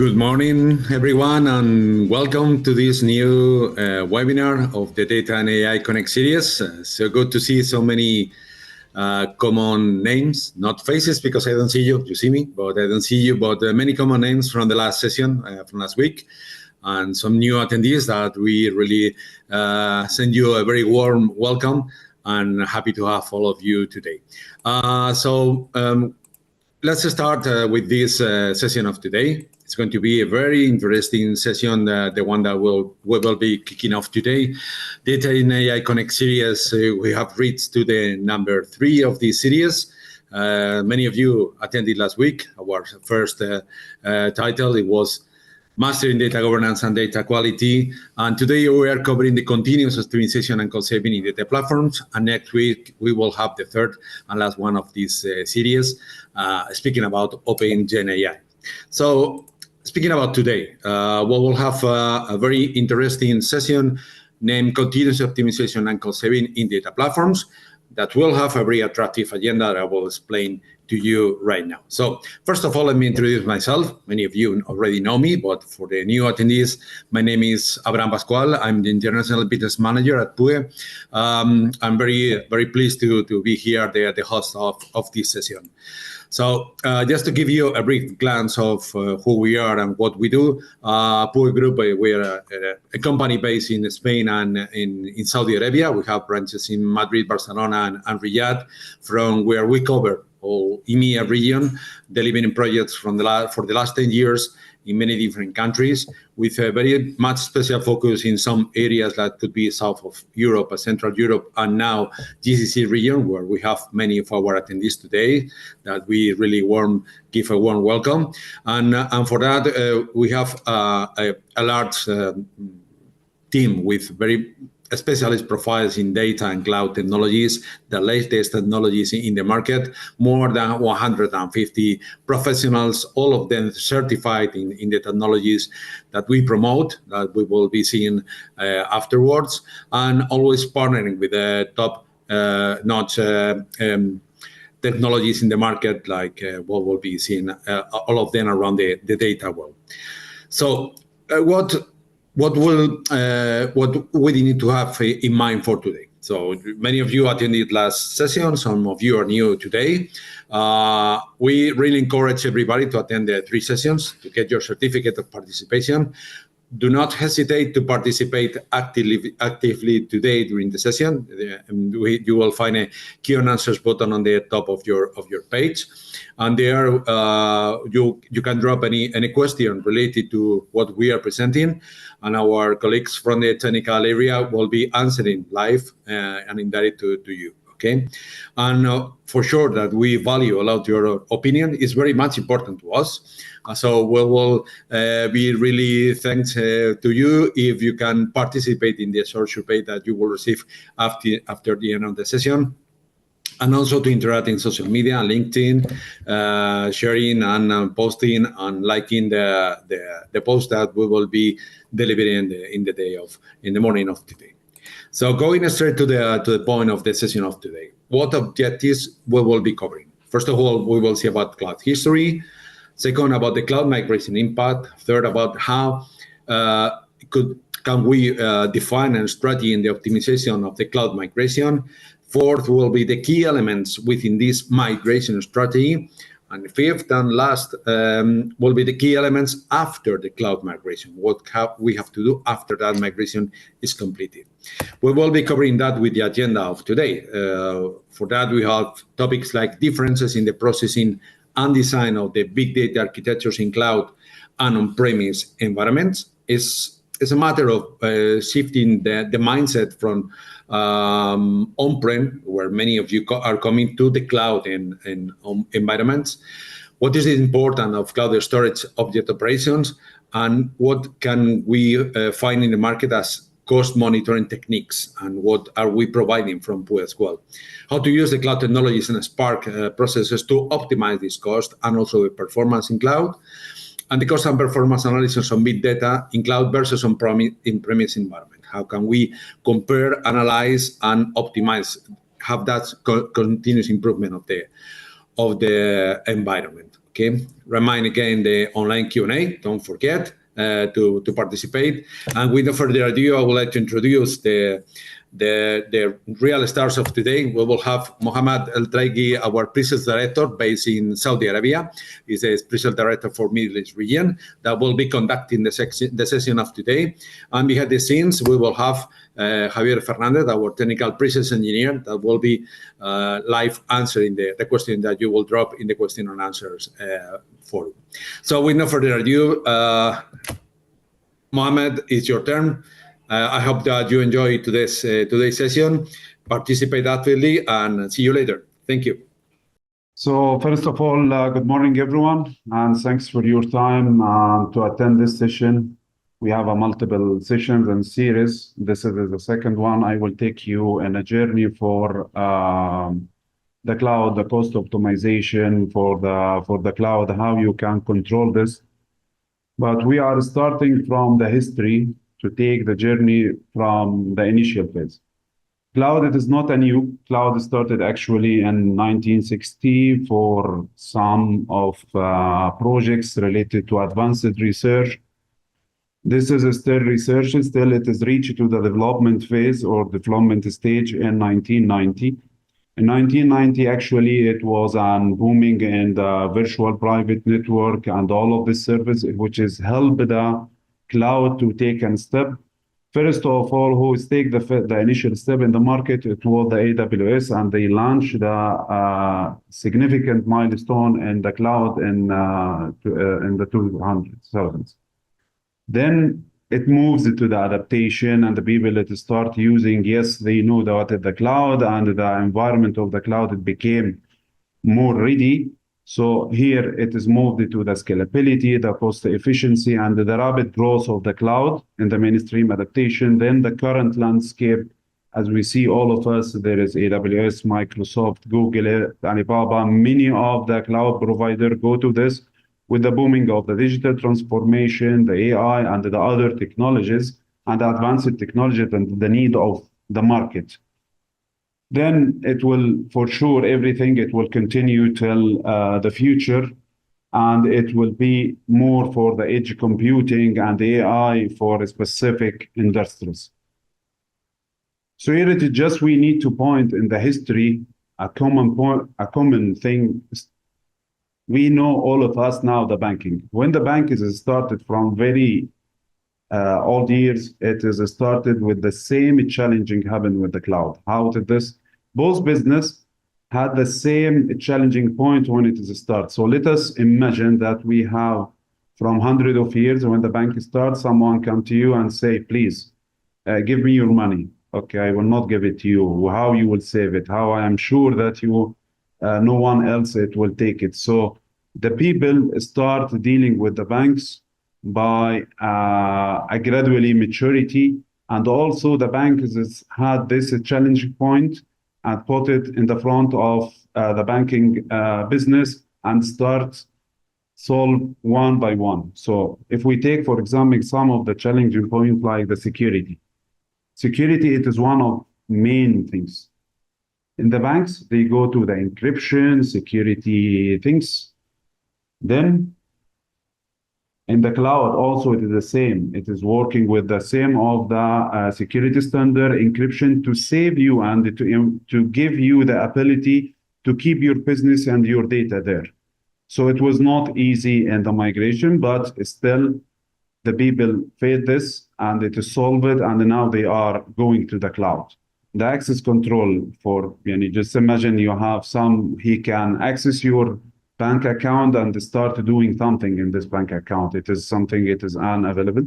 Good morning, everyone, and welcome to this new webinar of the Data and AI Connect series. So good to see so many common names, not faces because I don't see you, you see me, but I don't see you, but many common names from the last session, from last week, and some new attendees that we really send you a very warm welcome and happy to have all of you today. Let's start with this session of today. It's going to be a very interesting session, the one that we will be kicking off today. Data in AI Connect series, we have reached to the number 3 of this series. Many of you attended last week. Our first title, it was Mastering Data Governance and Data Quality. And today we are covering the continuous optimization and cost saving in data platforms. And next week, we will have the third and last one of this series, speaking about Open Gen AI. So speaking about today, we will have a very interesting session named Continuous Optimization and Cost Saving in Data Platforms that will have a very attractive agenda that I will explain to you right now. So first of all, let me introduce myself. Many of you already know me, but for the new attendees, my name is Abraham Pascual. I'm the International Business Manager at PUE. I'm very, very pleased to be here, the host of this session. So just to give you a brief glance of who we are and what we do, PUE Group, we are a company based in Spain and in Saudi Arabia. We have branches in Madrid, Barcelona, and Riyadh, from where we cover all EMEA region, delivering projects for the last 10 years in many different countries, with a very much special focus in some areas that could be south of Europe, Central Europe, and now GCC region, where we have many of our attendees today that we really give a warm welcome. And for that, we have a large team with very specialist profiles in data and cloud technologies, the latest technologies in the market, more than 150 professionals, all of them certified in the technologies that we promote, that we will be seeing afterwards, and always partnering with the top-notch technologies in the market, like what we'll be seeing, all of them around the data world. So what we need to have in mind for today. So many of you attended last session, some of you are new today. We really encourage everybody to attend the 3 sessions to get your certificate of participation. Do not hesitate to participate actively today during the session. You will find a Q and answers button on the top of your page, and there you can drop any question related to what we are presenting, and our colleagues from the technical area will be answering live and indirect to you. Okay, and for sure that we value a lot your opinion. Is very much important to us. So we will be really thanks to you if you can participate in the short survey that you will receive after the end of the session. And also to interact in social media, LinkedIn, sharing and posting and liking the post that we will be delivering in the morning of today. So going straight to the point of the session of today, what objectives we will be covering? First of all, we will see about cloud history. Second, about the cloud migration impact. Third, about how can we define a strategy in the optimization of the cloud migration. Fourth will be the key elements within this migration strategy. And fifth and last will be the key elements after the cloud migration. What we have to do after that migration is completed. We will be covering that with the agenda of today. For that, we have topics like differences in the processing and design of the big data architectures in cloud and on-premise environments. It's a matter of shifting the mindset from on-prem, where many of you are coming, to the cloud and environments. What is the importance of cloud storage object operations, and what can we find in the market as cost monitoring techniques, and what are we providing from PUE as well? How to use the cloud technologies and Spark processes to optimize this cost and also the performance in cloud, and the cost and performance analysis on big data in cloud versus on-premise environment. How can we compare, analyze, and optimize, have that continuous improvement of the environment? Okay, remind again the online Q&A. Don't forget to participate. And with no further ado, I would like to introduce the real stars of today. We will have Mohammed El Traigi, our pre-sales director based in Saudi Arabia. He's a pre-sales director for Middle East region that will be conducting the session of today. And behind the scenes, we will have Javier Fernandez, our technical pre-sales engineer, that will be live answering the question that you will drop in the question and answers forum. So with no further ado, Mohammed, it's your turn. I hope that you enjoy today's session, participate actively, and see you later. Thank you. So first of all, good morning, everyone, and thanks for your time to attend this session. We have multiple sessions and series. This is the second one. I will take you on a journey for the cloud, the cost optimization for the cloud, how you can control this. But we are starting from the history to take the journey from the initial phase. Cloud, it is not a new. Cloud started actually in 1960 for some of projects related to advanced research. This is still research, still it is reached to the development phase or development stage in 1990. In 1990, actually, it was booming in the virtual private network and all of this service, which has helped the cloud to take a step. First of all, who take the initial step in the market, it was the AWS, and they launched the significant milestone in the cloud in the 2000s. Then it moves to the adaptation, and the people that start using, yes, they know that the cloud and the environment of the cloud, it became more ready. So here it is moved to the scalability, the cost efficiency, and the rapid growth of the cloud in the mainstream adaptation. Then the current landscape, as we see all of us, there is AWS, Microsoft, Google, Alibaba, many of the cloud providers go to this with the booming of the digital transformation, the AI, and the other technologies, and the advanced technology and the need of the market. Then it will, for sure, everything, it will continue till the future, and it will be more for the edge computing and the AI for specific industries. So here it is just we need to point in the history, a common thing. We know all of us now the banking. When the bank is started from very old years, it is started with the same challenging happened with the cloud. How did this? Both business had the same challenging point when it is start. So let us imagine that we have from hundreds of years when the bank starts, someone come to you and say, please, give me your money. Okay, I will not give it to you. How you will save it? How I am sure that you, no one else it will take it. So the people start dealing with the banks by a gradually maturity, and also the bank has had this challenging point and put it in the front of the banking business and start solve one by one. So if we take, for example, some of the challenging points like the security. Security, it is one of main things. In the banks, they go to the encryption, security things. Then in the cloud, also it is the same. It is working with the same of the security standard encryption to save you and to give you the ability to keep your business and your data there. So it was not easy in the migration, but still the people faced this and it is solved, and now they are going to the cloud. The access control for, just imagine you have he can access your bank account and start doing something in this bank account. It is unavailable.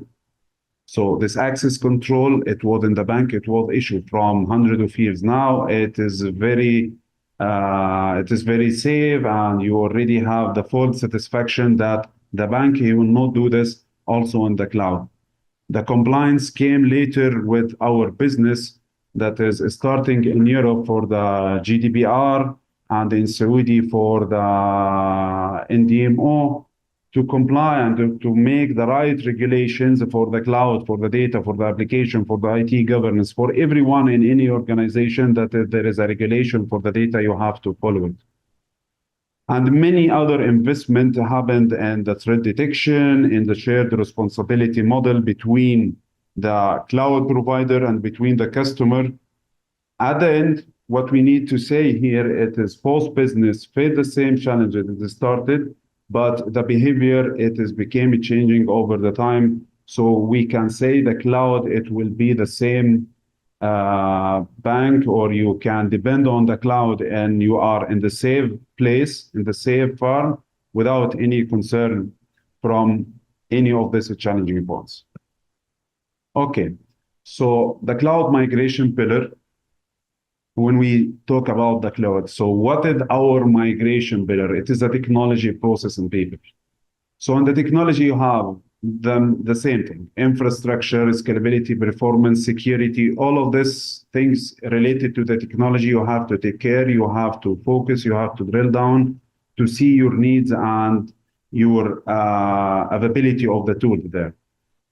So this access control, it was in the bank, it was issued from hundreds of years. Now it is very safe, and you already have the full satisfaction that the bank, he will not do this also in the cloud. The compliance came later with our business that is starting in Europe for the GDPR and in Saudi for the NDMO to comply and to make the right regulations for the cloud, for the data, for the application, for the IT governance, for everyone in any organization that there is a regulation for the data, you have to follow it. And many other investment happened in the threat detection, in the shared responsibility model between the cloud provider and between the customer. At the end, what we need to say here, it is both business face the same challenges it started, but the behavior, it is became changing over the time. So we can say the cloud, it will be the same bank, or you can depend on the cloud and you are in the safe place, in the safe farm, without any concern from any of these challenging points. Okay, so the cloud migration pillar, when we talk about the cloud, so what is our migration pillar? It is a technology, process, and people. So in the technology, you have the same thing: infrastructure, scalability, performance, security, all of these things related to the technology. You have to take care, you have to focus, you have to drill down to see your needs and your availability of the tool there.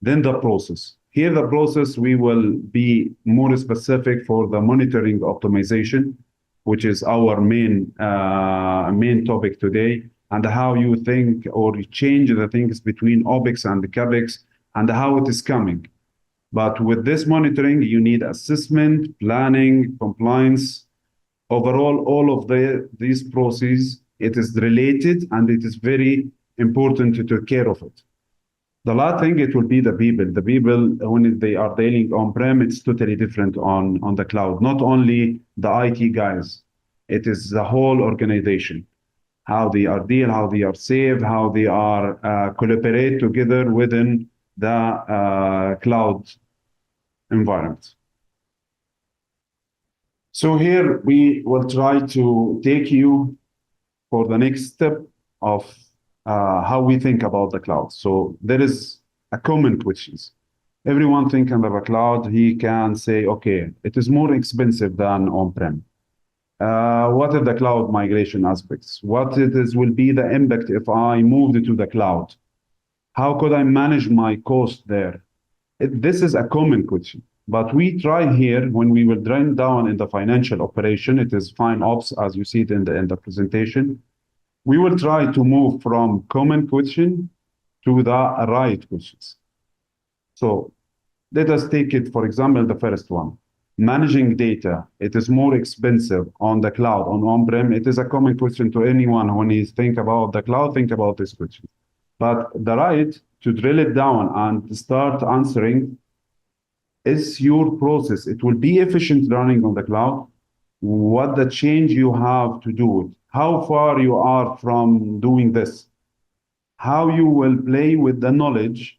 Then the process. Here, the process, we will be more specific for the monitoring optimization, which is our main topic today, and how you think or change the things between OpEx and the CapEx and how it is coming. But with this monitoring, you need assessment, planning, compliance. Overall, all of these processes, it is related and it is very important to take care of it. The last thing, it will be the people. The people, when they are dealing on-prem, it's totally different on the cloud. Not only the IT guys, it is the whole organization. How they are deal, how they are saved, how they are collaborate together within the cloud environment. So here we will try to take you for the next step of how we think about the cloud. So there is a common questions. Everyone thinking of a cloud, he can say, okay, it is more expensive than on-prem. What are the cloud migration aspects? What it is will be the impact if I moved to the cloud? How could I manage my cost there? This is a common question. But we try here, when we will drill down in the financial operation, it is FinOps, as you see it in the presentation. We will try to move from common question to the right questions. So let us take it, for example, the first one. Managing data, it is more expensive on the cloud, on-prem. It is a common question to anyone when you think about the cloud, think about this question. But the right to drill it down and start answering is your process. It will be efficient running on the cloud. What the change you have to do it, how far you are from doing this, how you will play with the knowledge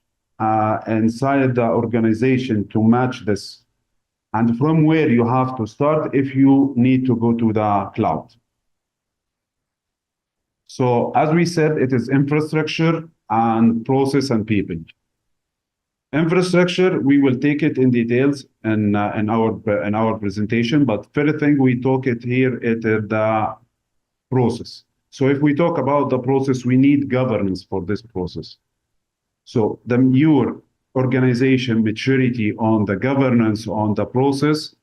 inside the organization to match this, and from where you have to start if you need to go to the cloud. So as we said, it is infrastructure and process and people. Infrastructure, we will take it in details in our presentation, but first thing we talk it here, it is the process. So if we talk about the process, we need governance for this process. So your organization maturity on the governance on the process,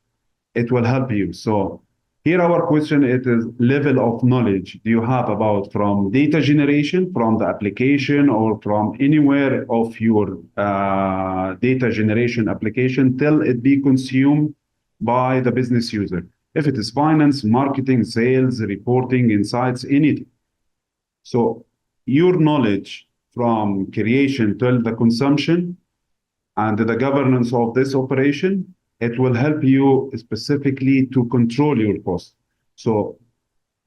it will help you. So here our question, it is level of knowledge do you have about from data generation, from the application, or from anywhere of your data generation application till it be consumed by the business user. If it is finance, marketing, sales, reporting, insights, anything. So your knowledge from creation till the consumption and the governance of this operation, it will help you specifically to control your cost. So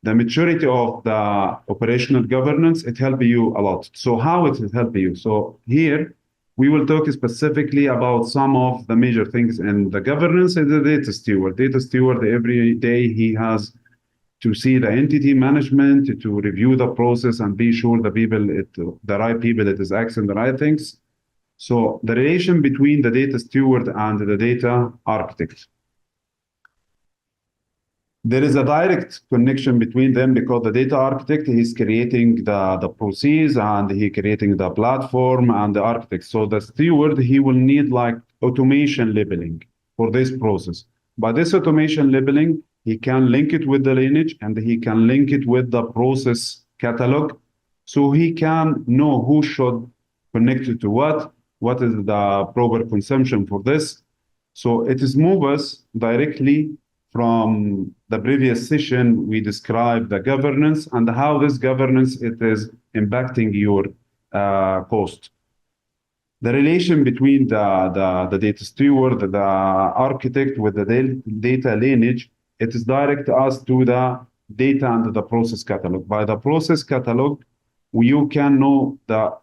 the maturity of the operational governance, it helps you a lot. So how it will help you? So here, we will talk specifically about some of the major things in the governance and the data steward. Data steward, every day he has to see the entity management, to review the process and be sure the people, the right people that is accessing the right things. So the relation between the data steward and the data architect. There is a direct connection between them because the data architect is creating the process and he creating the platform and the architect. So the steward, he will need like automation labeling for this process. By this automation labeling, he can link it with the lineage and he can link it with the process catalog, so he can know who should connect it to what is the proper consumption for this. So it is move us directly from the previous session. We described the governance and how this governance it is impacting your cost. The relation between the data steward, the architect with the data lineage, it is direct us to the data and the process catalog. By the process catalog, you can know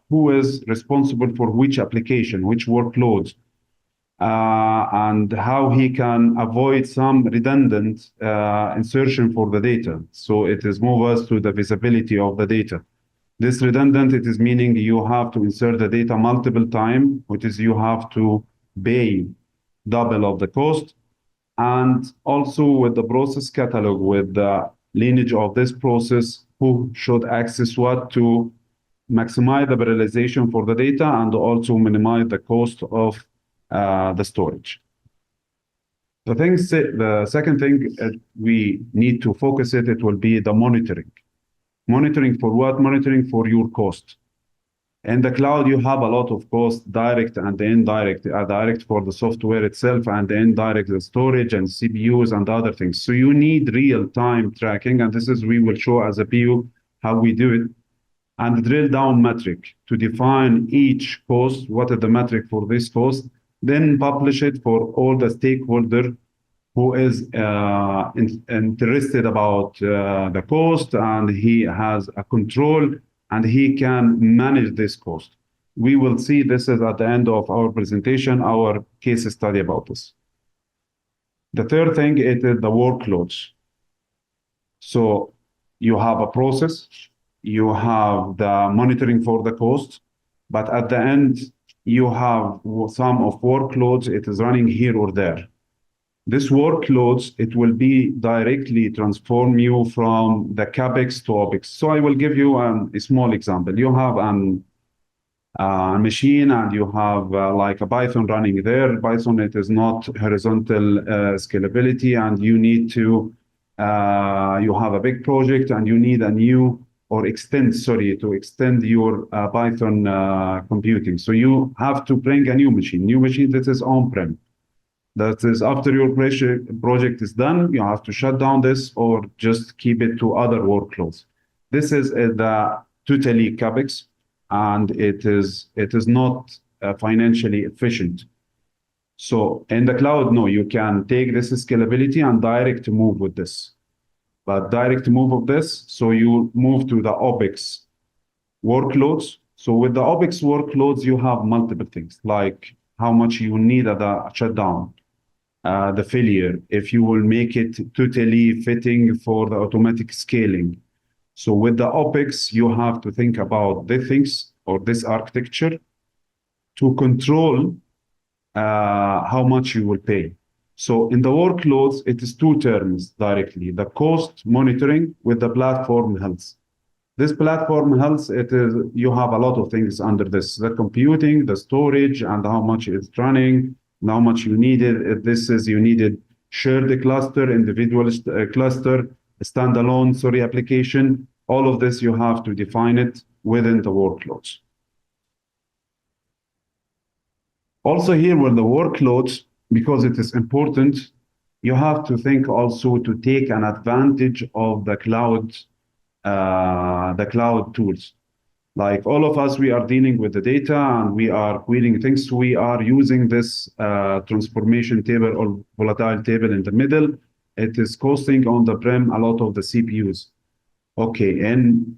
who is responsible for which application, which workloads, and how he can avoid some redundant insertion for the data. So it is move us to the visibility of the data. This redundant, it is meaning you have to insert the data multiple times, which is you have to pay double of the cost. And also with the process catalog, with the lineage of this process, who should access what to maximize the parallelization for the data and also minimize the cost of the storage. The second thing we need to focus it will be the monitoring. Monitoring for what? Monitoring for your cost. In the cloud, you have a lot of cost, direct and indirect, direct for the software itself and the indirect, the storage and CPUs and other things. So you need real-time tracking, and this is we will show as a PU how we do it, and drill down metric to define each cost, what is the metric for this cost, then publish it for all the stakeholder who is interested about the cost, and he has a control and he can manage this cost. We will see this is at the end of our presentation, our case study about this. The third thing is the workloads. So you have a process, you have the monitoring for the cost, but at the end, you have some of workloads, it is running here or there. This workloads, it will be directly transform you from the CapEx to OpEx. So I will give you a small example. You have a machine and you have like a Python running there. Python, it is not horizontal scalability, and you need to, you have a big project and you need a new or extend your Python computing. So you have to bring a new machine that is on-prem. That is after your project is done, you have to shut down this or just keep it to other workloads. This is the totally CapEx, and it is not financially efficient. So in the cloud, no, you can take this scalability and direct move with this. But direct move of this, so you move to the OpEx workloads. So with the OpEx workloads, you have multiple things, like how much you need at the shutdown, the failure, if you will make it totally fitting for the automatic scaling. So with the OpEx, you have to think about the things or this architecture to control how much you will pay. So in the workloads, it is two terms directly, the cost monitoring with the platform health. This platform health, it is, you have a lot of things under this, the computing, the storage, and how much it's running, and how much you needed. If this is, you needed shared cluster, individual cluster, standalone, application. All of this, you have to define it within the workloads. Also here with the workloads, because it is important, you have to think also to take an advantage of the cloud tools. Like all of us, we are dealing with the data and we are querying things. We are using this transformation table or volatile table in the middle. It is costing on the prem a lot of the CPUs. Okay, in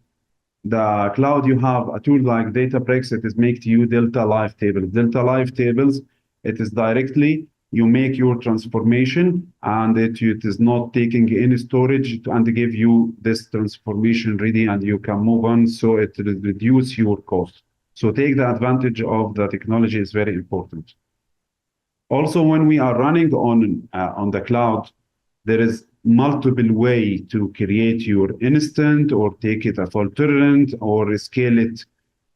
the cloud, you have a tool like Databricks. It is make to you Delta Live tables. Delta Live tables, it is directly, you make your transformation and it is not taking any storage and give you this transformation ready and you can move on. So it will reduce your cost. So take the advantage of the technology is very important. Also, when we are running on the cloud, there is multiple way to create your instant or take it a fault tolerant or scale it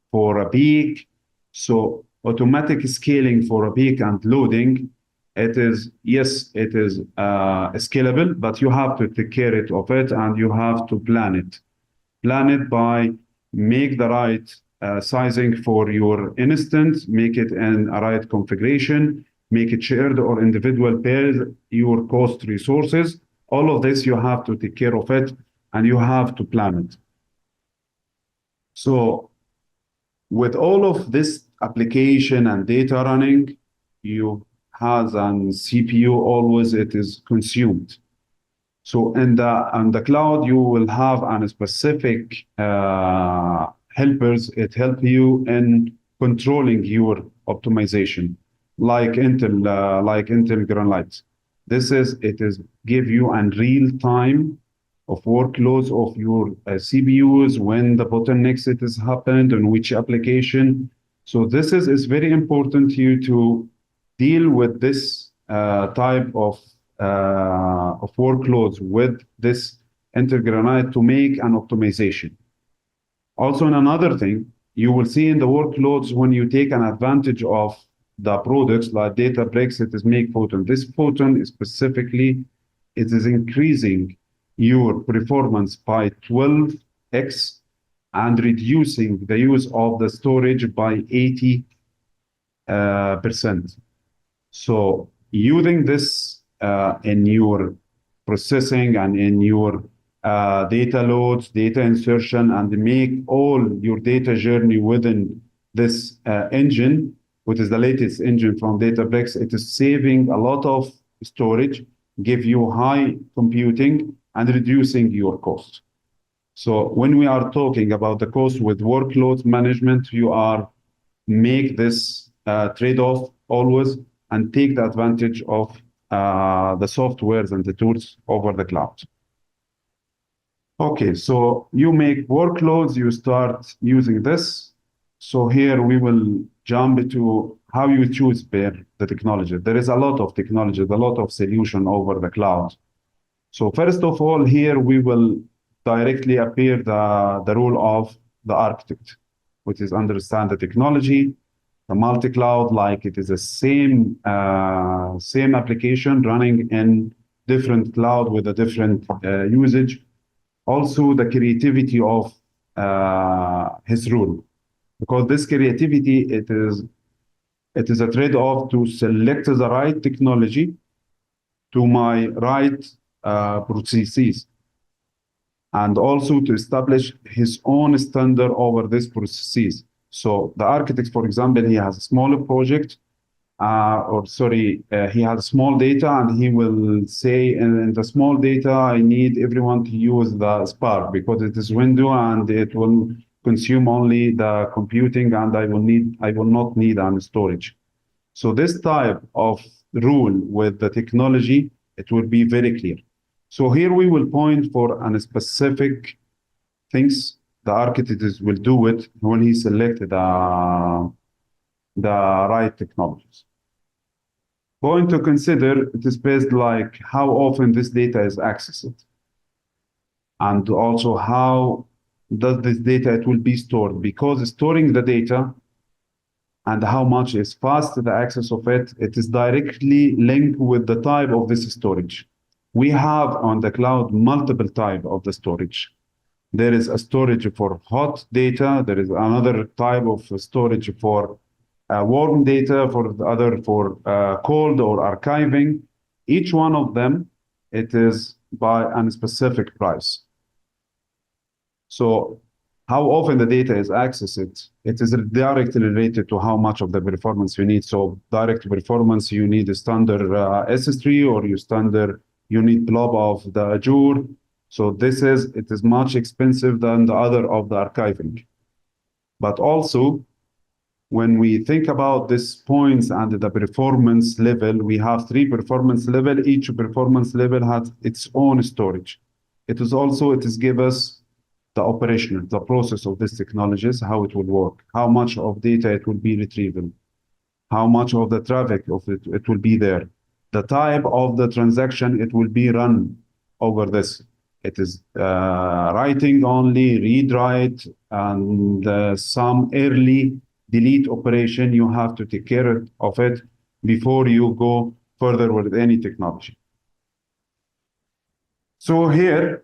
for a peak. So automatic scaling for a peak and loading, it is, yes, it is scalable, but you have to take care of it and you have to plan plan it by make the right sizing for your instance, make it in a right configuration, make it shared or individual pairs, your cost resources. All of this, you have to take care of it and you have to plan it. So with all of this application and data running, you have an CPU always it is consumed. So in the cloud, you will have a specific helpers. It help you in controlling your optimization, like Intel Granite. It is give you a real time of workloads of your CPUs when the bottlenecks it has happened on which application. So this is very important to you to deal with this type of workloads with this Intel to make an optimization. Also, in another thing, you will see in the workloads when you take an advantage of the products like Databricks, it is make Photon. This Photon is specifically, it is increasing your performance by 12x and reducing the use of the storage by 80%. So using this in your processing and in your data loads, data insertion, and make all your data journey within this engine, which is the latest engine from Databricks, it is saving a lot of storage, give you high computing, and reducing your cost. So when we are talking about the cost with workload management, you are make this trade-off always and take the advantage of the softwares and the tools over the cloud. Okay, so you make workloads, you start using this. So here we will jump to how you choose the technology. There is a lot of technology, a lot of solution over the cloud. So first of all, here we will directly appear the role of the architect, which is understand the technology, the multi-cloud, like it is the same application running in different cloud with a different usage. Also, the creativity of his role, because this creativity it is a trade-off to select the right technology to my right processes, and also to establish his own standard over these processes. So the architect, for example, he has a smaller project, he has small data, and he will say, in the small data, I need everyone to use the Spark because it is window and it will consume only the computing, and I will not need any storage. So this type of rule with the technology, it will be very clear. So here we will point for a specific things the architect will do it when he selected the right technologies. Point to consider, it is based like how often this data is accessed, and also how does this data it will be stored, because storing the data and how much is fast the access of it, it is directly linked with the type of this storage. We have on the cloud multiple type of the storage. There is a storage for hot data. There is another type of storage for warm data, for the other for cold or archiving. Each one of them, it is by a specific price. So how often the data is accessed, it is directly related to how much of the performance you need. So direct performance, you need a standard S3 or you need blob of the Azure. So it is much expensive than the other of the archiving. But also, when we think about these points and the performance level, we have 3 performance level. Each performance level has its own storage. It is give us the operation, the process of these technologies, how it will work, how much of data it will be retrieved, how much of the traffic of it will be there, the type of the transaction it will be run over this. It is writing only, read write, and some early delete operation. You have to take care of it before you go further with any technology. So here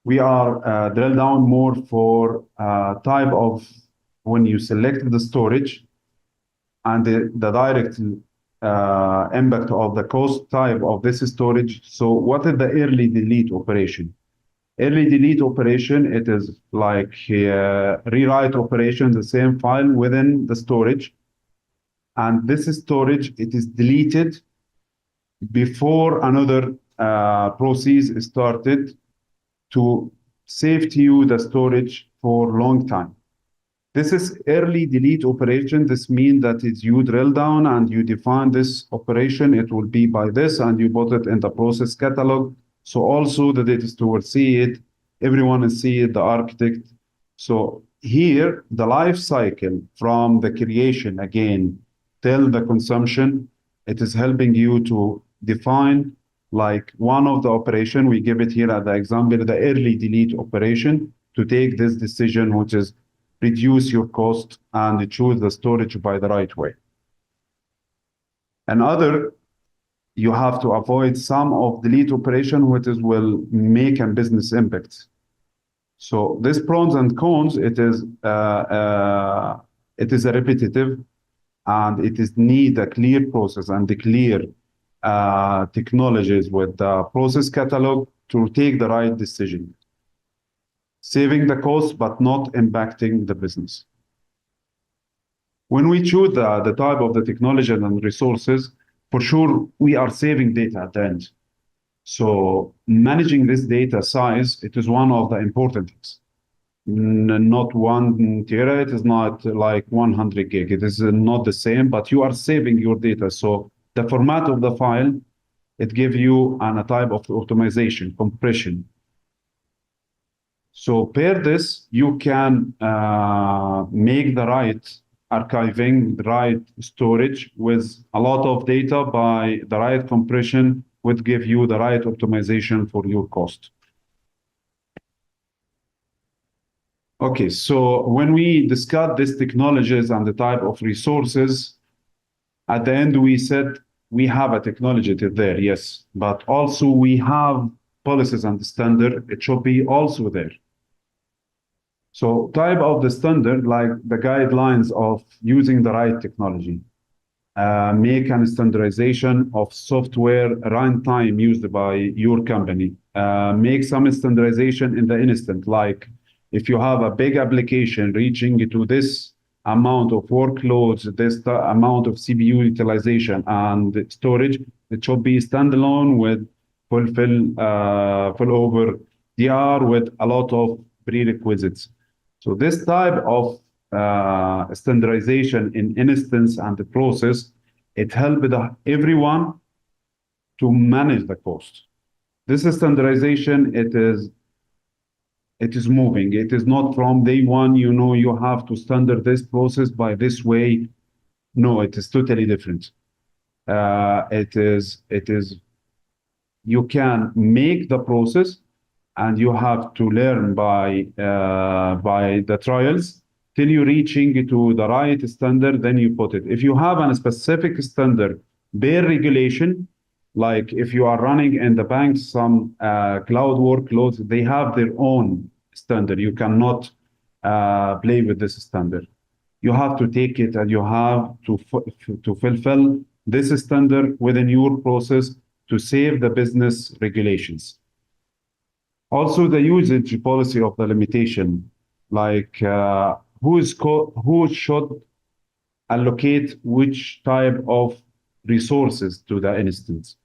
we are drill down more for type of when you select the storage and the direct impact of the cost type of this storage. So what is the early delete operation? Early delete operation, it is like rewrite operation, the same file within the storage. And this storage, it is deleted before another process started to save to you the storage for long time. This is early delete operation. This means that it's you drill down and you define this operation. It will be by this, and you put it in the process catalog. So also the data store see it, everyone will see it, the architect. So here, the life cycle from the creation again till the consumption, it is helping you to define like one of the operation. We give it here as the example, the early delete operation to take this decision, which is reduce your cost and choose the storage by the right way. Another, you have to avoid some of delete operation, which is will make a business impact. So this pros and cons, it is a repetitive, and it is need a clear process and the clear technologies with the process catalog to take the right decision, saving the cost but not impacting the business. When we choose the type of the technology and resources, for sure we are saving data at the end. So managing this data size, it is one of the important things. Not 1 tera, it is not like 100 gig. It is not the same, but you are saving your data. So the format of the file, it gives you a type of optimization, compression. So per this, you can make the right archiving, the right storage with a lot of data by the right compression would give you the right optimization for your cost. Okay, so when we discuss these technologies and the type of resources, at the end we said we have a technology there, yes, but also we have policies and standard, it should be also there. So type of the standard, like the guidelines of using the right technology, make a standardization of software runtime used by your company, make some standardization in the instant, like if you have a big application reaching to this amount of workloads, this amount of CPU utilization and storage, it should be standalone with full over DR with a lot of prerequisites. So this type of standardization in instance and the process, it helped everyone to manage the cost. This standardization, it is moving. It is not from day one, you have to standard this process by this way. No, it is totally different. You can make the process and you have to learn by the trials till you reaching to the right standard, then you put it. If you have a specific standard, bare regulation, like if you are running in the bank, some cloud workloads, they have their own standard. You cannot play with this standard. You have to take it and you have to fulfill this standard within your process to save the business regulations. Also, the usage policy of the limitation, like who should allocate which type of resources to the instance.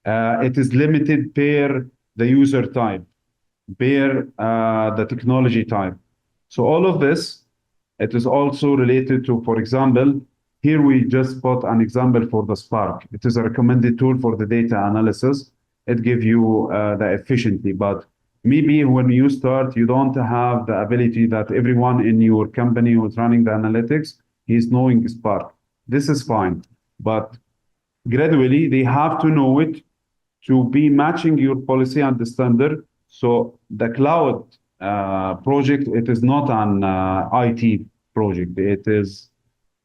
It is limited per the user type, per the technology type. So all of this, it is also related to, for example, here we just put an example for the Spark. It is a recommended tool for the data analysis. It gives you the efficiency, but maybe when you start, you don't have the ability that everyone in your company who's running the analytics, he's knowing Spark. This is fine, but gradually they have to know it to be matching your policy and the standard. So the cloud project, it is not an IT project. It is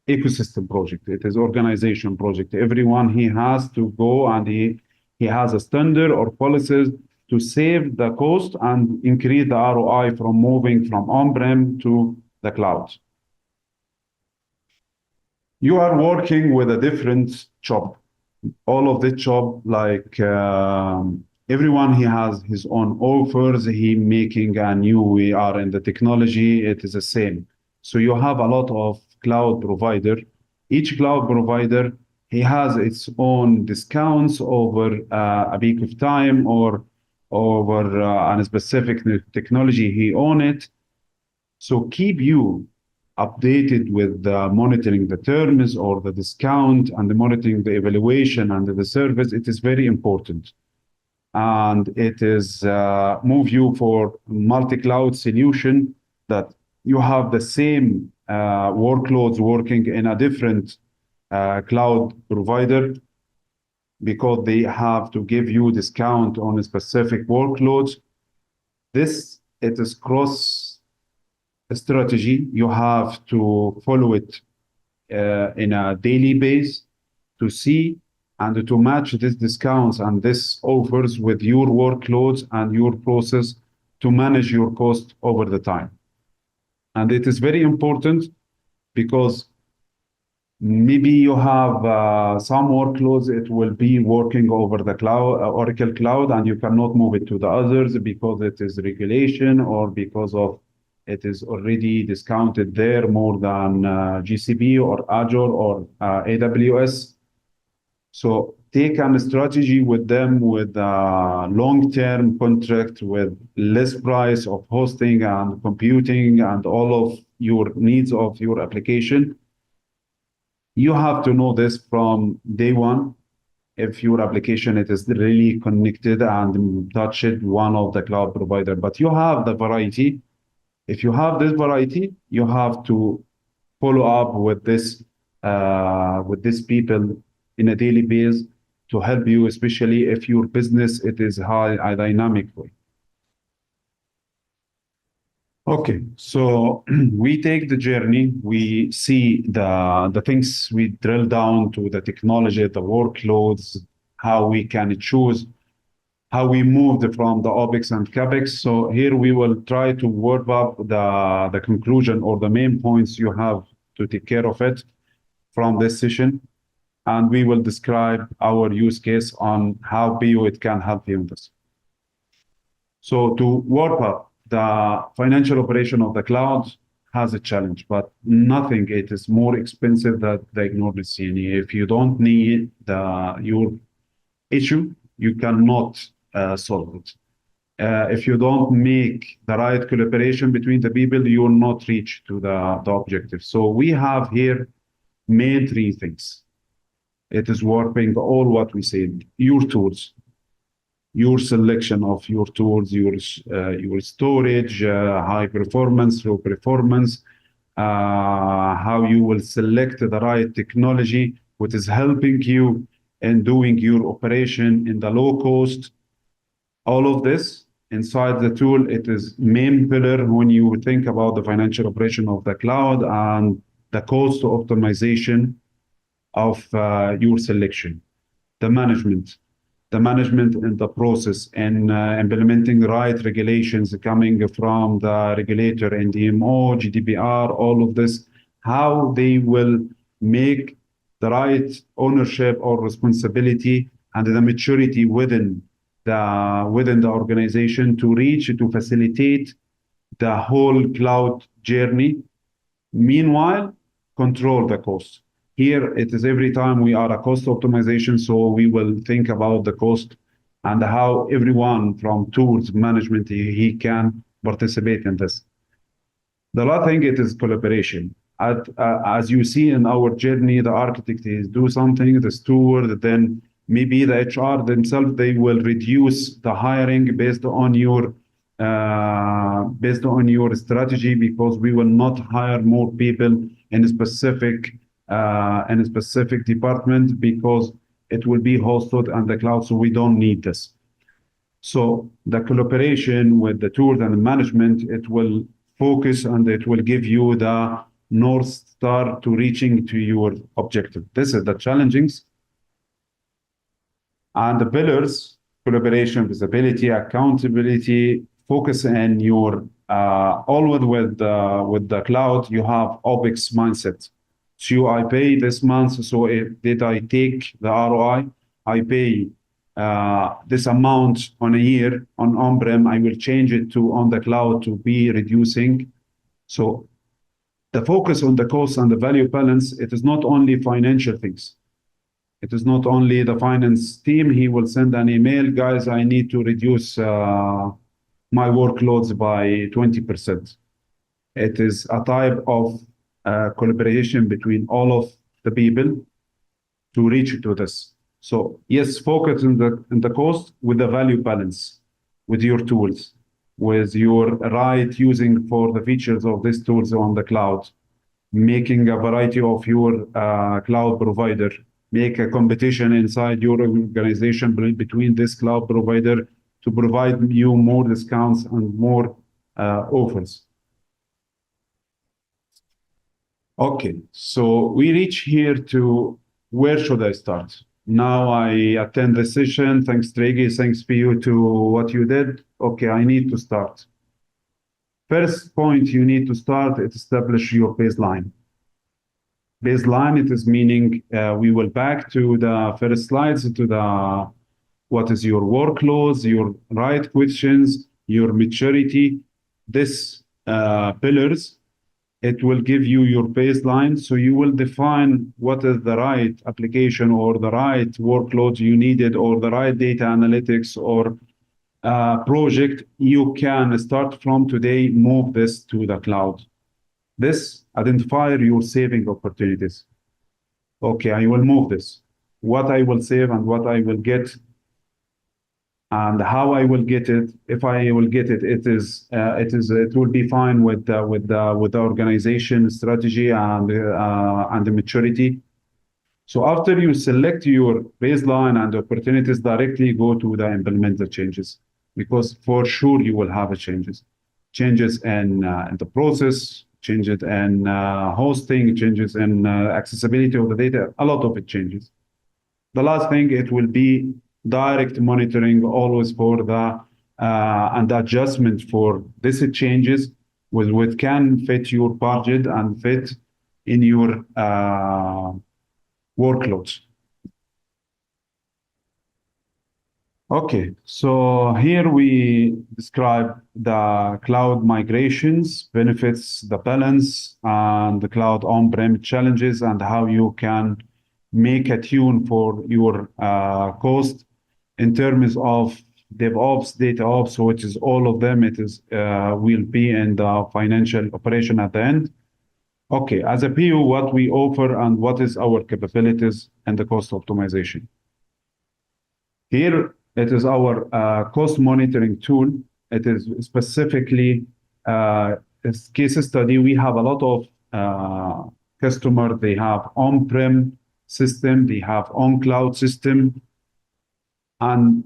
ecosystem project. It is organization project. Everyone, he has to go and he has a standard or policies to save the cost and increase the ROI from moving from on-prem to the cloud. You are working with a different job. All of the job, like everyone, he has his own offers. He making a new, we are in the technology, it is the same. So you have a lot of cloud provider. Each cloud provider, he has its own discounts over a peak of time or over a specific technology he own it. So keep you updated with monitoring the terms or the discount and the monitoring the evaluation and the service. It is very important. And it is move you for multi-cloud solution that you have the same workloads working in a different cloud provider because they have to give you discount on a specific workloads. This, it is cross strategy. You have to follow it in a daily base to see and to match these discounts and this offers with your workloads and your process to manage your cost over the time. And it is very important because maybe you have some workloads, it will be working over the cloud, Oracle Cloud, and you cannot move it to the others because it is regulation or because of it is already discounted there more than GCP or Azure or AWS. So take a strategy with them with a long-term contract with less price of hosting and computing and all of your needs of your application. You have to know this from day one. If your application it is really connected and touched one of the cloud provider, but you have the variety. If you have this variety, you have to follow up with this people in a daily basis to help you, especially if your business it is high dynamic way. Okay, so we take the journey, we see the things, we drill down to the technology, the workloads, how we can choose, how we moved from the OpEx and CapEx. So here we will try to work up the conclusion or the main points you have to take care of it from this session. And we will describe our use case on how BU it can help you in this. So to work up the financial operation of the cloud has a challenge, but nothing it is more expensive than the ignored CNE. If you don't need your issue, you cannot solve it. If you don't make the right collaboration between the people, you will not reach to the objective. So we have here main three things. It is working all what we said, your tools, your selection of your tools, your storage, high performance, low performance, how you will select the right technology, what is helping you in doing your operation in the low cost. All of this inside the tool, it is main pillar when you think about the financial operation of the cloud and the cost optimization of your selection, the management and the process and implementing the right regulations coming from the regulator, NDMO, GDPR, all of this, how they will make the right ownership or responsibility and the maturity within the organization to reach, to facilitate the whole cloud journey. Meanwhile, control the cost. Here, it is every time we are a cost optimization, so we will think about the cost and how everyone from tools management, he can participate in this. The last thing, it is collaboration. As you see in our journey, the architect is do something, the steward, then maybe the HR themselves, they will reduce the hiring based on your strategy because we will not hire more people in a specific department because it will be hosted on the cloud, so we don't need this. So the collaboration with the tools and the management, it will focus and it will give you the North Star to reaching to your objective. This is the challenges. And the pillars collaboration, visibility, accountability, focus in your always with the cloud, you have OpEx mindset. So I pay this month, so if did I take the ROI, I pay this amount on a year on-prem, I will change it to on the cloud to be reducing. So the focus on the cost and the value balance, it is not only financial things. It is not only the finance team, he will send an email, guys, I need to reduce my workloads by 20%. It is a type of collaboration between all of the people to reach to this. So yes, focus in the cost with the value balance, with your tools, with your right using for the features of these tools on the cloud, making a variety of your cloud provider, make a competition inside your organization between this cloud provider to provide you more discounts and more offers. Okay, so we reach here to where should I start? Now I attend the session. Thanks, Tregi. Thanks for you to what you did. Okay, I need to start. First point you need to start is establish your baseline. Baseline, it is meaning we will back to the first slides to the what is your workloads, your right questions, your maturity. This pillars, it will give you your baseline. So you will define what is the right application or the right workloads you needed or the right data analytics or project you can start from today, move this to the cloud. This identify your saving opportunities. Okay, I will move this. What I will save and what I will get and how I will get it. If I will get it, it will be fine with the organization strategy and the maturity. So after you select your baseline and opportunities, directly go to the implement the changes, because for sure you will have changes in the process, changes in hosting, changes in accessibility of the data. A lot of it changes. The last thing, it will be direct monitoring always for the and the adjustment for these changes with what can fit your budget and fit in your workloads. Okay, so here we describe the cloud migrations, benefits, the balance, and the cloud on-prem challenges, and how you can make a tune for your cost in terms of DevOps, DataOps, which is all of them. It is will be in the financial operation at the end. Okay, as a PO, what we offer and what is our capabilities and the cost optimization. Here, it is our cost monitoring tool. It is specifically a case study. We have a lot of customer. They have on-prem system, they have on-cloud system, and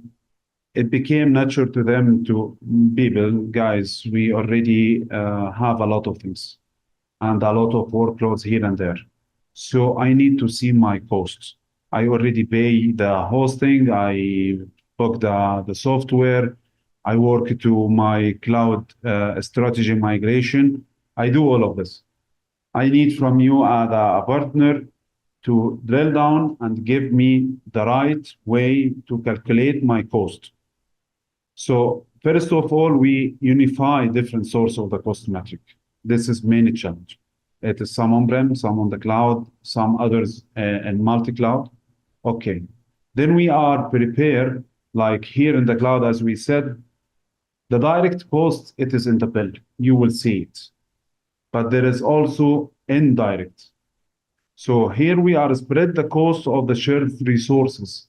it became natural to them to people, guys, we already have a lot of things and a lot of workloads here and there. So I need to see my costs. I already pay the hosting, I book the software, I work to my cloud strategy migration. I do all of this. I need from you as a partner to drill down and give me the right way to calculate my cost. So first of all, we unify different sources of the cost metric. This is main challenge. It is some on-prem, some on the cloud, some others in multi-cloud. Okay. Then we are prepared, like here in the cloud, as we said, the direct cost, it is in the bill. You will see it. But there is also indirect. So here we are spread the cost of the shared resources.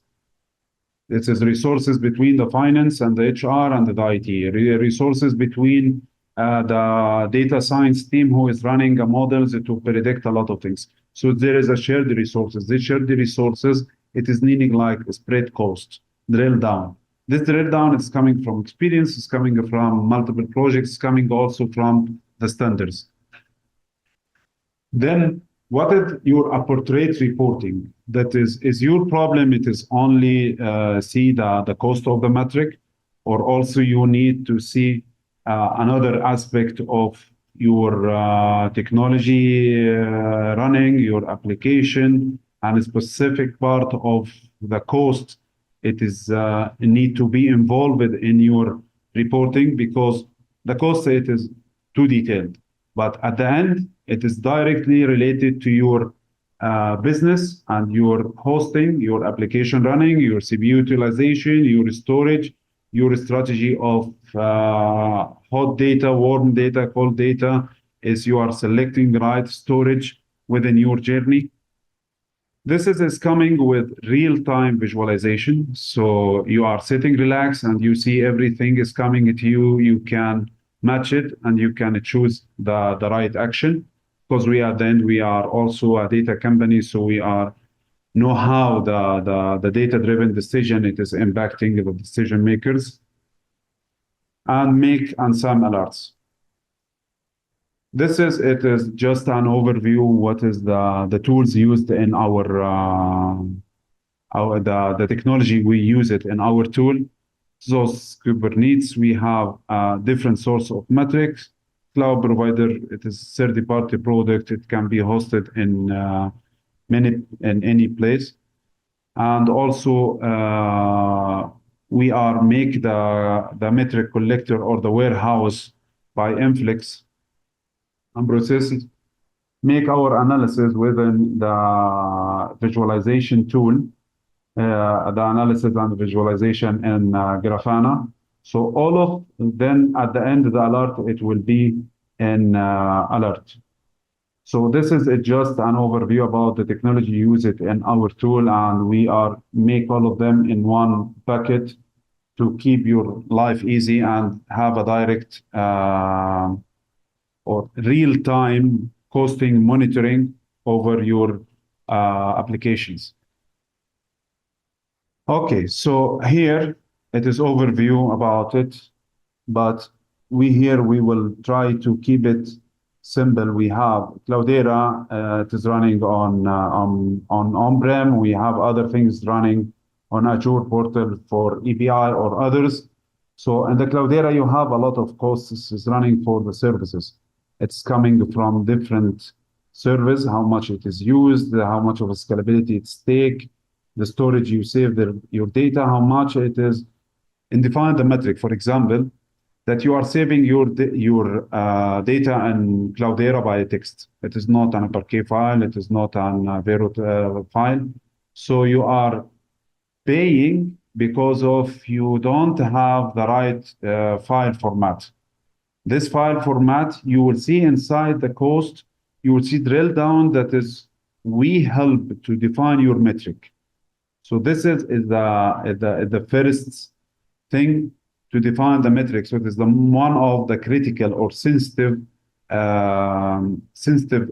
This is resources between the finance and the HR and the IT, resources between the data science team who is running models to predict a lot of things. So there is a shared resources. This shared resources, it is needing like spread cost, drill down. This drill down is coming from experience, it's coming from multiple projects, coming also from the standards. Then what is your portrait reporting? That is your problem, it is only see the cost of the metric, or also you need to see another aspect of your technology running, your application, and a specific part of the cost, it is need to be involved in your reporting, because the cost, it is too detailed. But at the end, it is directly related to your business and your hosting, your application running, your CPU utilization, your storage, your strategy of hot data, warm data, cold data, is you are selecting the right storage within your journey. This is coming with real-time visualization. So you are sitting relaxed and you see everything is coming to you. You can match it and you can choose the right action. Because we are also a data company, so we are know how the data-driven decision it is impacting the decision makers, and make and some alerts. It is just an overview what is the tools used in our the technology we use it in our tool. So Kubernetes, we have different source of metrics. Cloud provider, it is third-party product. It can be hosted in any place. And also we are make the metric collector or the warehouse by Influx and processes, make our analysis within the visualization tool, the analysis and visualization in Grafana. So all of then at the end of the alert, it will be in alert. So this is just an overview about the technology use it in our tool, and we are make all of them in one bucket to keep your life easy and have a direct or real-time costing monitoring over your applications. Okay, so here it is overview about it, but we will try to keep it simple. We have Cloudera, it is running on on-prem. We have other things running on Azure portal for API or others. So in the Cloudera, you have a lot of costs is running for the services. It's coming from different servers, how much it is used, how much of a scalability it's take, the storage you save your data, how much it is, and define the metric, for example, that you are saving your data in Cloudera by text. It is not an Parquet file, it is not an Vero file. So you are paying because of you don't have the right file format. This file format, you will see inside the cost, you will see drill down that is, we help to define your metric. So this is the first thing to define the metrics. So it is one of the critical or sensitive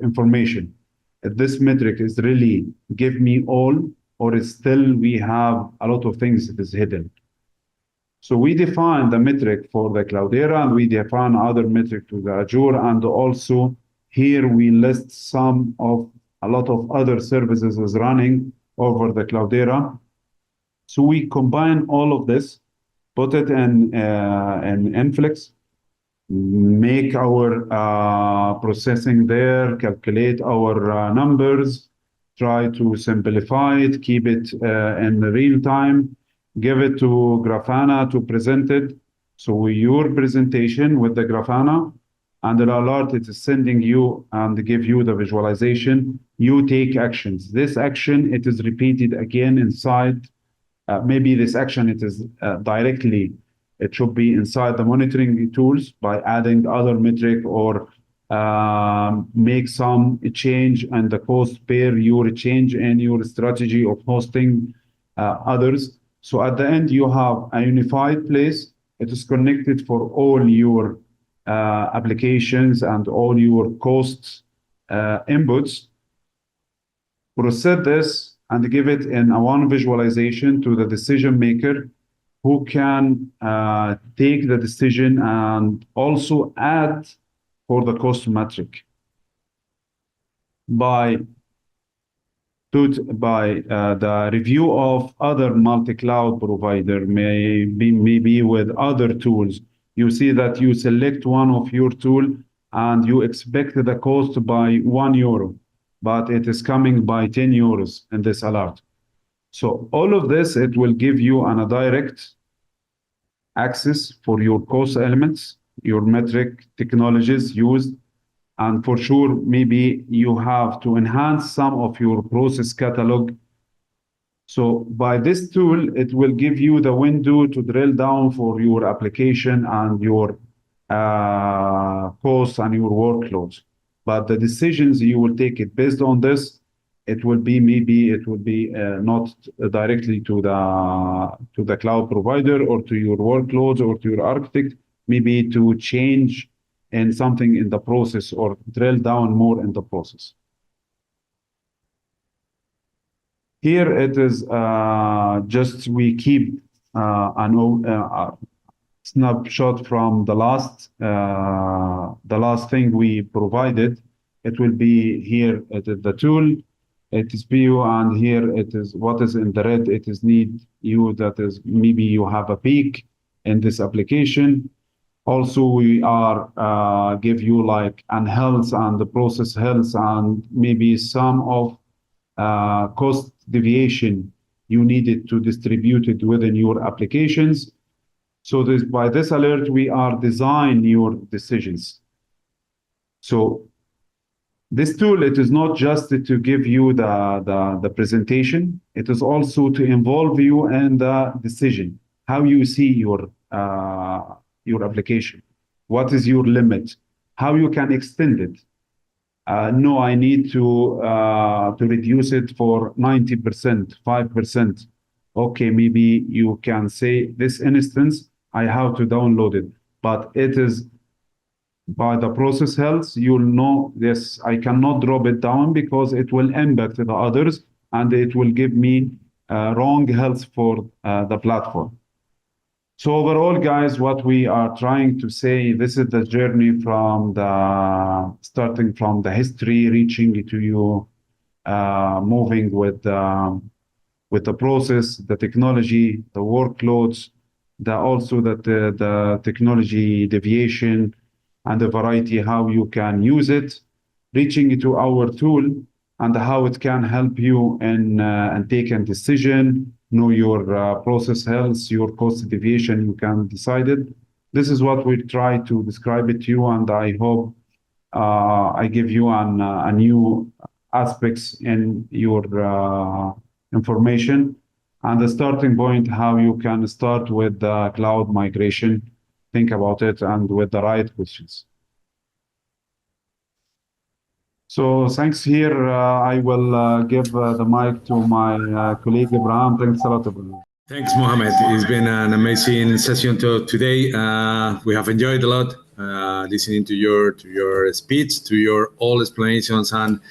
information. If this metric is really give me all, or is still we have a lot of things that is hidden. So we define the metric for the Cloudera, and we define other metric to the Azure, and also here we list some of a lot of other services is running over the Cloudera. So we combine all of this, put it in Influx, make our processing there, calculate our numbers, try to simplify it, keep it in real time, give it to Grafana to present it. So your presentation with the Grafana and the alert, it is sending you and give you the visualization. You take actions. This action, it is repeated again inside. Maybe this action, it is directly, it should be inside the monitoring tools by adding other metric or make some change and the cost per your change in your strategy of hosting others. So at the end, you have a unified place. It is connected for all your applications and all your costs inputs. Process this and give it in a one visualization to the decision maker who can take the decision and also add for the cost metric. by the review of other multi-cloud provider, maybe with other tools. You see that you select one of your tool and you expect the cost by €1, but it is coming by €10 in this alert. So all of this, it will give you a direct access for your cost elements, your metric technologies used, and for sure, maybe you have to enhance some of your process catalog. So by this tool, it will give you the window to drill down for your application and your costs and your workloads. But the decisions you will take it based on this, it will be not directly to the cloud provider or to your workloads or to your architect, maybe to change in something in the process or drill down more in the process. Here it is just we keep a snapshot from the last thing we provided. It will be here, it is the tool, it is PU, and here it is what is in the red, it is need you, that is maybe you have a peak in this application. Also, we are give you like an health and the process health and maybe some of cost deviation you needed to distribute it within your applications. So by this alert, we are design your decisions. So this tool, it is not just to give you the presentation, it is also to involve you in the decision, how you see your application. What is your limit? How you can extend it? No, I need to reduce it for 90%, 5%. Okay, maybe you can say this instance, I have to download it, but it is by the process health, you'll know, yes, I cannot drop it down because it will impact the others and it will give me wrong health for the platform. So overall, guys, what we are trying to say, this is the journey from starting from the history, reaching to you, moving with the process, the technology, the workloads, also the technology deviation, and the variety how you can use it, reaching to our tool and how it can help you in taking a decision, know your process health, your cost deviation, you can decide it. This is what we try to describe it to you, and I hope I give you a new aspects in your information and the starting point, how you can start with the cloud migration, think about it, and with the right questions. So thanks here. I will give the mic to my colleague Ibrahim. Thanks a lot, Ibrahim. Thanks, Mohammed. It's been an amazing session today. We have enjoyed a lot listening to your speech, to your all explanations and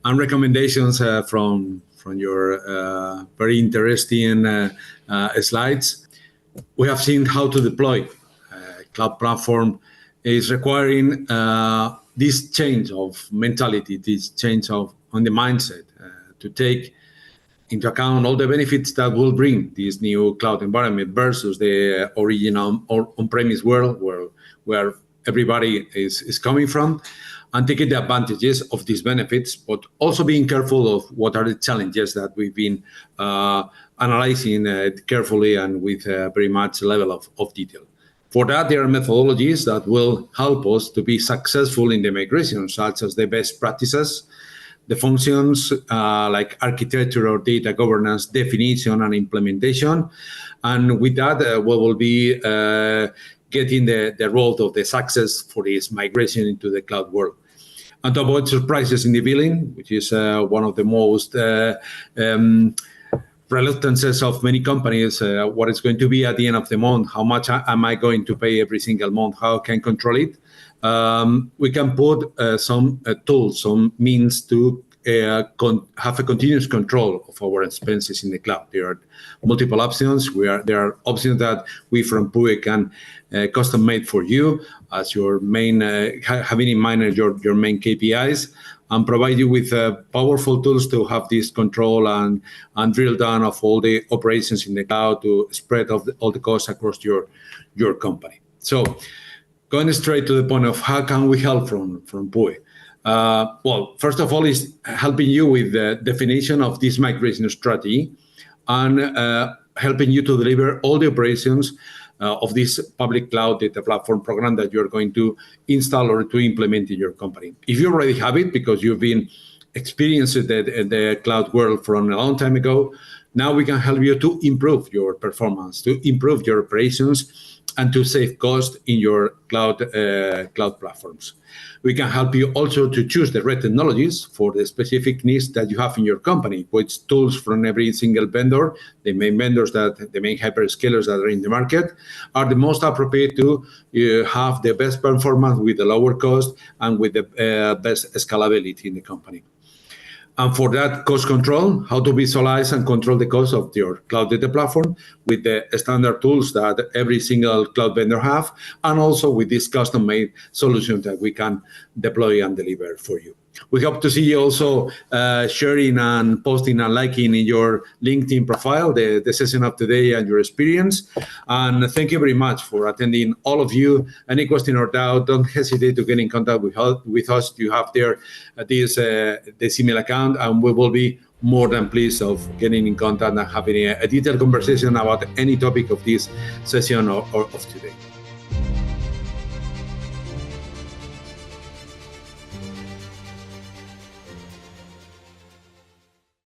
recommendations from your very interesting slides. We have seen how to deploy cloud platform is requiring this change of mentality, this change on the mindset to take into account all the benefits that will bring this new cloud environment versus the original on-premise world where everybody is coming from, and taking the advantages of these benefits, but also being careful of what are the challenges that we've been analyzing carefully and with very much level of detail. For that, there are methodologies that will help us to be successful in the migration, such as the best practices, the functions like architecture or data governance, definition and implementation. And with that, we will be getting the road of the success for this migration into the cloud world. And to avoid surprises in the billing, which is one of the most reluctances of many companies, what is going to be at the end of the month, how much am I going to pay every single month, how can I control it? We can put some tools, some means to have a continuous control of our expenses in the cloud. There are multiple options. There are options that we from PUE can custom made for you as your main, having in mind your main KPIs, and provide you with powerful tools to have this control and drill down of all the operations in the cloud to spread all the costs across your company. So going straight to the point of how can we help from PUE? Well, first of all, is helping you with the definition of this migration strategy and helping you to deliver all the operations of this public cloud data platform program that you're going to install or to implement in your company. If you already have it, because you've been experiencing the cloud world from a long time ago, now we can help you to improve your performance, to improve your operations, and to save cost in your cloud platforms. We can help you also to choose the right technologies for the specific needs that you have in your company, which tools from every single vendor, the main vendors, the main hyperscalers that are in the market, are the most appropriate to have the best performance with the lower cost and with the best scalability in the company. And for that cost control, how to visualize and control the cost of your cloud data platform with the standard tools that every single cloud vendor have, and also with this custom-made solution that we can deploy and deliver for you. We hope to see you also sharing and posting and liking in your LinkedIn profile the session of today and your experience. And thank you very much for attending, all of you. Any question or doubt, don't hesitate to get in contact with us. You have there this email account, and we will be more than pleased of getting in contact and having a detailed conversation about any topic of this session or of today.